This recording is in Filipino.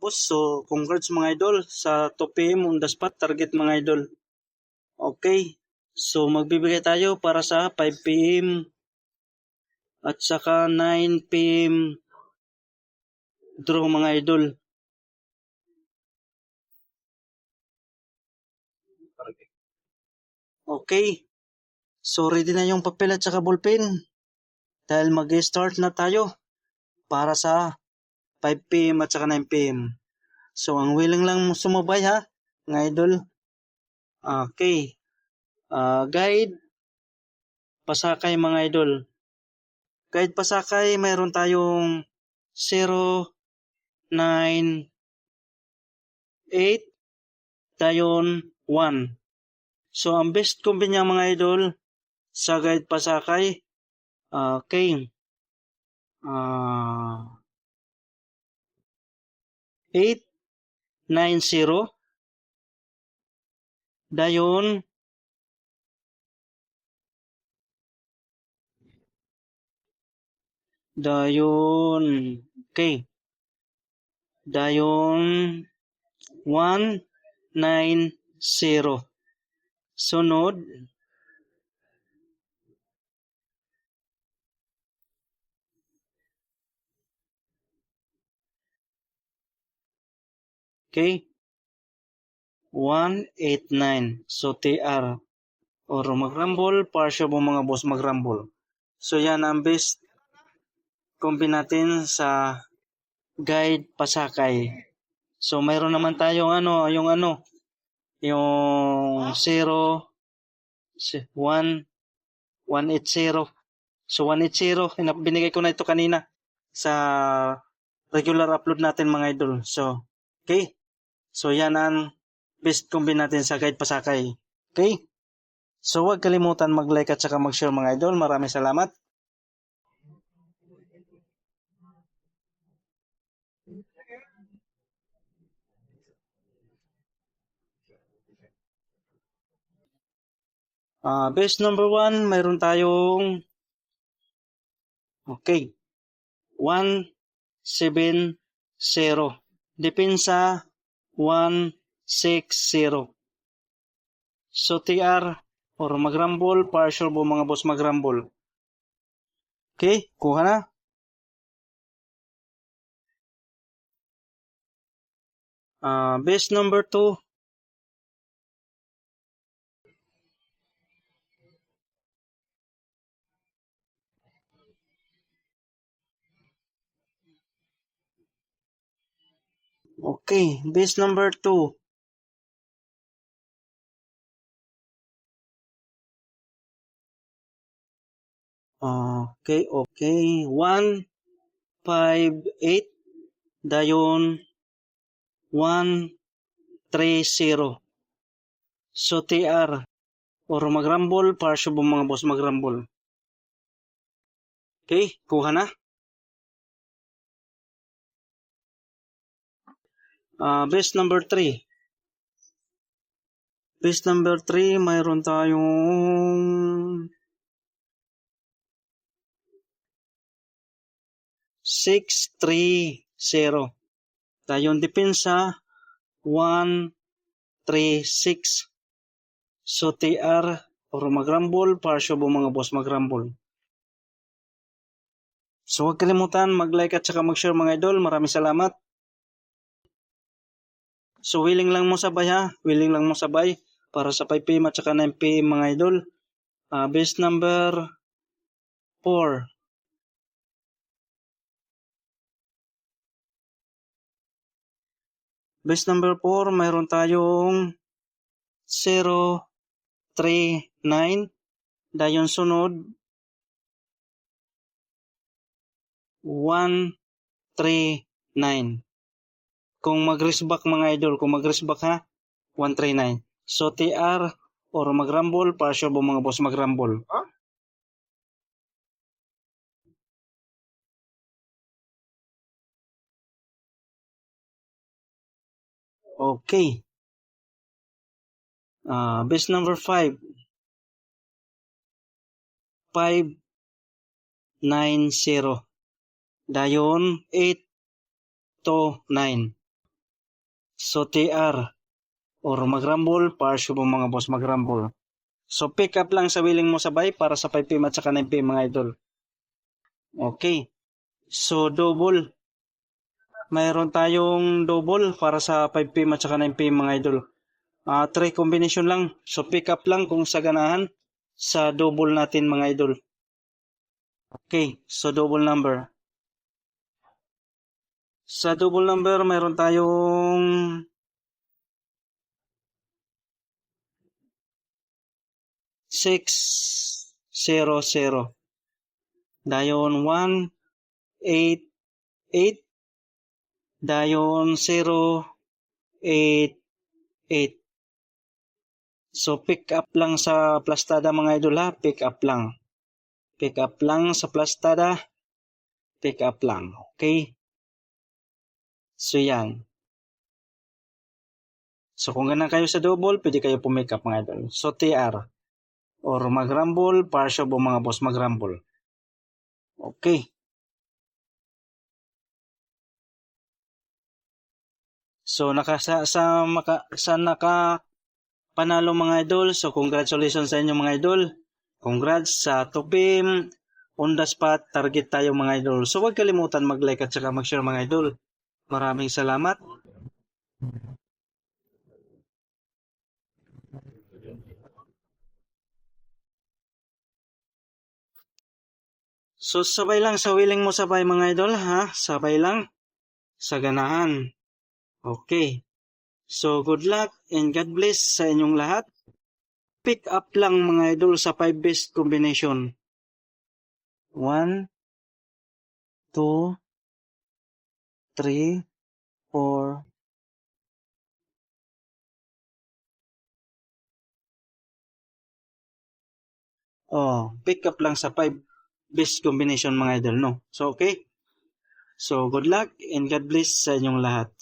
natapos. So, congrats mga idol sa 2 PM on the spot target mga idol. Okay. So, magbibigay tayo para sa 5 PM at saka 9 PM draw mga idol. Okay. So, ready na yung papel at saka ballpen. Dahil mag-start na tayo para sa 5 PM at saka 9 PM. So, ang willing lang sumabay ha, mga idol. Okay. Guide, pasakay mga idol. Guide pasakay, mayroon tayong 0, 9, 8, dayon 1. So, ang best combi niya mga idol sa guide pasakay, okay. 8, 9, 0. Dayon, okay. Dayon 1, 9, 0. Sunod, okay. 1, 8, 9. So, TR. Or mag-rumble, partial mo mga boss mag-rumble. So, yan ang best combi natin sa guide pasakay. So, mayroon naman tayong yung 0, 1, 180. So, 180, binigay ko na ito kanina sa regular upload natin mga idol. So, okay. So, yan ang best combi natin sa guide pasakay. Okay? So, huwag kalimutan mag-like at saka mag-share mga idol. Maraming salamat. Best number 1, mayroon tayong okay. 1, 7, 0. Depensa 1, 6, 0. So, TR or mag-rumble, partial po mga boss mag-rumble. Okay, kuha na. Best number 2. Okay, base number 2. Okay. 1, 5, 8. Dayon 1, 3, 0. So, TR or mag-rumble, partial po mga boss mag-rumble. Okay, kuha na. Base number 3. Base number 3, mayroon tayong 6, 3, 0. Dayon depensa 1, 3, 6. So, TR or mag-rumble, partial po mga boss mag-rumble. So, huwag kalimutan mag-like at saka mag-share mga idol. Maraming salamat. So, willing lang mo sabay ha. Willing lang mo sabay para sa 5 PM at saka 9 PM mga idol. Base number 4. Base number 4, mayroon tayong 0, 3, 9. Dayon sunod 1, 3, 9. Kung mag-riskback mga idol, kung mag-riskback ha, 1, 3, 9. So, TR or mag-rumble, partial po mga boss mag-rumble. Okay. Base number 5. 5, 9, 0. Dayon 8 to 9. So TR or mag-rumble, partial po mga boss mag-rumble. So pick up lang sa willing mo sabay para sa 5 PM at saka 9 PM mga idol. Okay. So double. Mayroon tayong double para sa 5 PM at saka 9 PM mga idol. 3 combination lang. So pick up lang kung sa ganahan sa double natin mga idol. Okay, so double number. Sa double number, mayroon tayong 600. Dayon 188. Dayon 088. So pick up lang sa plastada mga idol ha, pick up lang. Pick up lang sa plastada, pick up lang. Okay? So yan. So kung ganun kayo sa double, pwede kayo pumick up mga idol. So TR or mag-rumble, partial po mga boss mag-rumble. Okay. So panalo mga idol. So congratulations sa inyo mga idol. Congrats sa 2 PM on the spot target tayo mga idol. So huwag kalimutan mag-like at saka mag-share mga idol. Maraming salamat. So sabay lang sa willing mo sabay mga idol ha. Sabay lang sa ganahan. Okay. So good luck and God bless sa inyong lahat. Pick up lang mga idol sa 5 best combination. 1, 2, 3, 4. Pick up lang sa 5 best combination mga idol, no? So, okay? So, good luck and God bless sa inyong lahat.